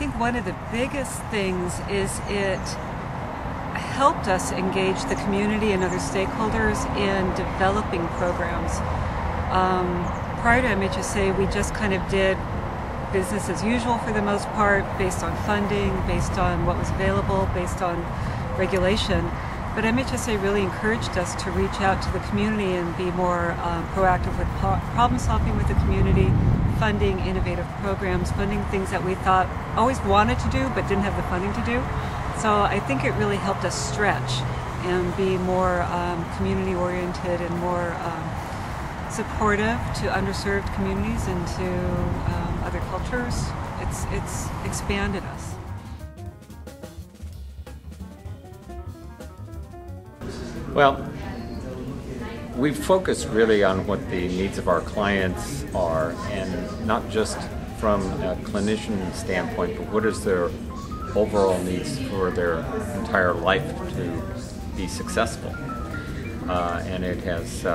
think one of the biggest things is it helped us engage the community and other stakeholders in developing programs. Prior to MHSA, we just kind of did business as usual for the most part, based on funding, based on what was available, based on regulation. But MHSA really encouraged us to reach out to the community and be more proactive with problem solving with the community, funding innovative programs, funding things that we thought always wanted to do but didn't have the funding to do. So I think it really helped us stretch and be more community oriented and more supportive to underserved communities and to other cultures. It's expanded us. Well, we've focused really on what the needs of our clients are, and not just from a clinician standpoint, but what is their overall needs for their entire life to be successful. And it has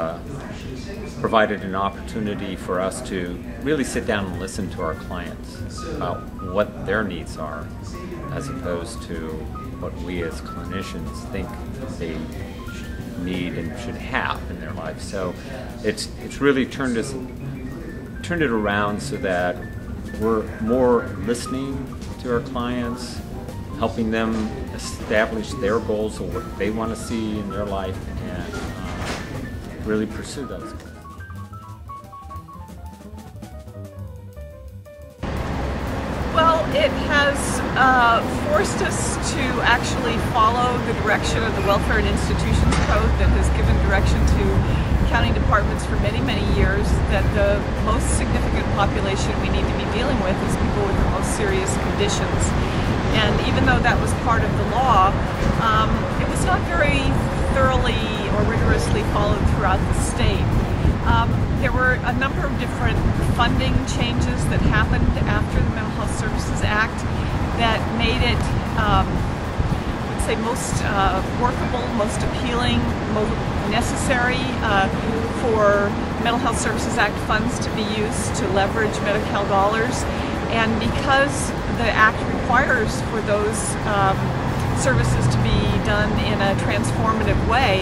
provided an opportunity for us to really sit down and listen to our clients about what their needs are, as opposed to what we as clinicians think they need and should have in their life. So it's really turned it around so that we're more listening to our clients, helping them establish their goals of what they want to see in their life, and really pursue those goals. Well, it has forced us to actually follow the direction of the Welfare and Institutions Code that has given direction to county departments for many, many years that the most significant population we need to be dealing with is people with the most serious conditions. And even though that was part of the law, it was not very thoroughly or rigorously followed throughout the state. There were a number of different funding changes that happened after the Mental Health Services Act that made it, I'd say, most workable, most appealing, most necessary for Mental Health Services Act funds to be used to leverage Medi-Cal dollars. And because the Act requires for those services to be done in a transformative way,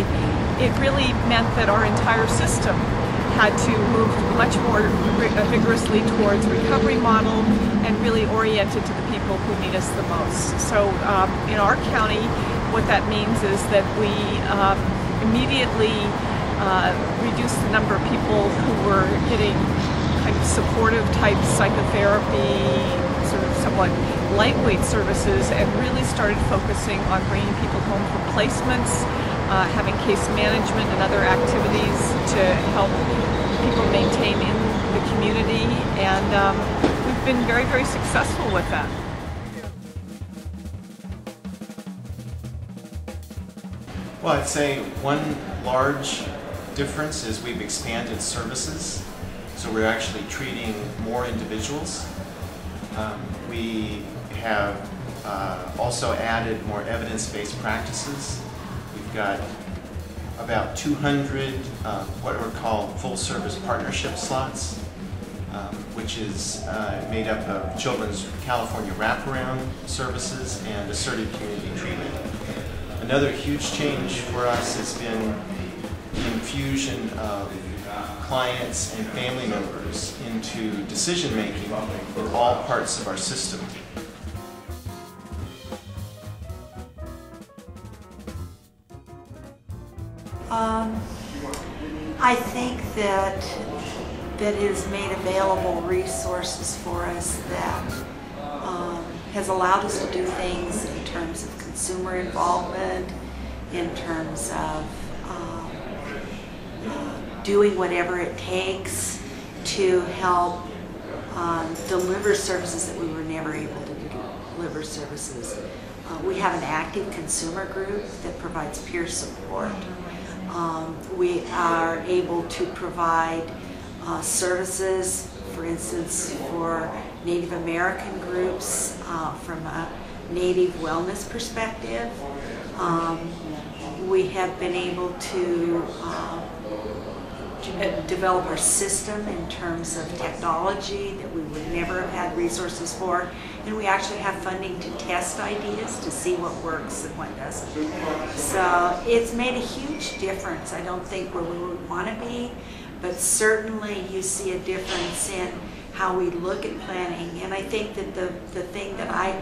it really meant that our entire system had to move much more vigorously towards recovery model and really oriented to the people who need us the most. So in our county, what that means is that we immediately reduced the number of people who were getting kind of supportive type psychotherapy, sort of somewhat lightweight services, and really started focusing on bringing people home from placements, having case management and other activities to help people maintain in the community, and we've been very, very successful with that. Well, I'd say one large difference is we've expanded services, so we're actually treating more individuals. We have also added more evidence-based practices. We've got about 200 what are called full-service partnership slots, which is made up of Children's California wraparound services and assertive community treatment. Another huge change for us has been the infusion of clients and family members into decision-making in all parts of our system. I think that it has made available resources for us that has allowed us to do things in terms of consumer involvement, in terms of doing whatever it takes to help deliver services that we were never able to deliver services. We have an active consumer group that provides peer support. We are able to provide services, for instance, for Native American groups from a Native wellness perspective. We have been able to develop our system in terms of technology that we would never have had resources for, and we actually have funding to test ideas to see what works and what doesn't. So it's made a huge difference. I don't think where we would want to be, but certainly you see a difference in how we look at planning. And I think that the thing that I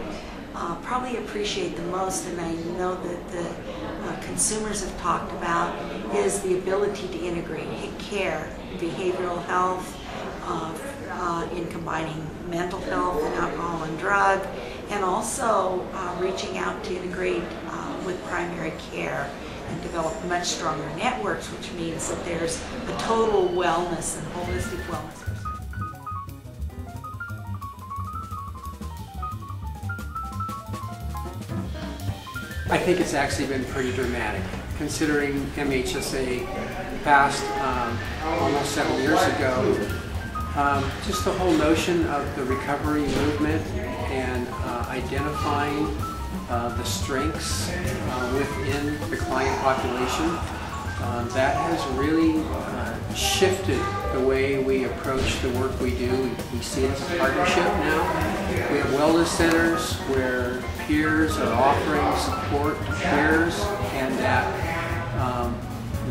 probably appreciate the most, and I know that the consumers have talked about, is the ability to integrate care, behavioral health, in combining mental health and alcohol and drug, and also reaching out to integrate with primary care and develop much stronger networks, which means that there's a total wellness and holistic wellness. I think it's actually been pretty dramatic, considering MHSA passed almost 7 years ago. Just the whole notion of the recovery movement and identifying the strengths within the client population, that has really shifted the way we approach the work we do. We see it as a partnership now. We have wellness centers where peers are offering support to peers, and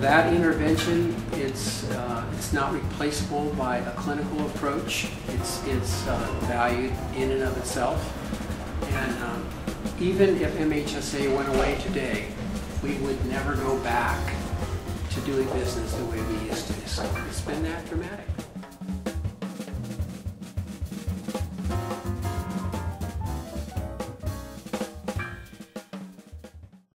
that intervention, it's not replaceable by a clinical approach. It's valued in and of itself. And even if MHSA went away today, we would never go back to doing business the way we used to. So it's been that dramatic.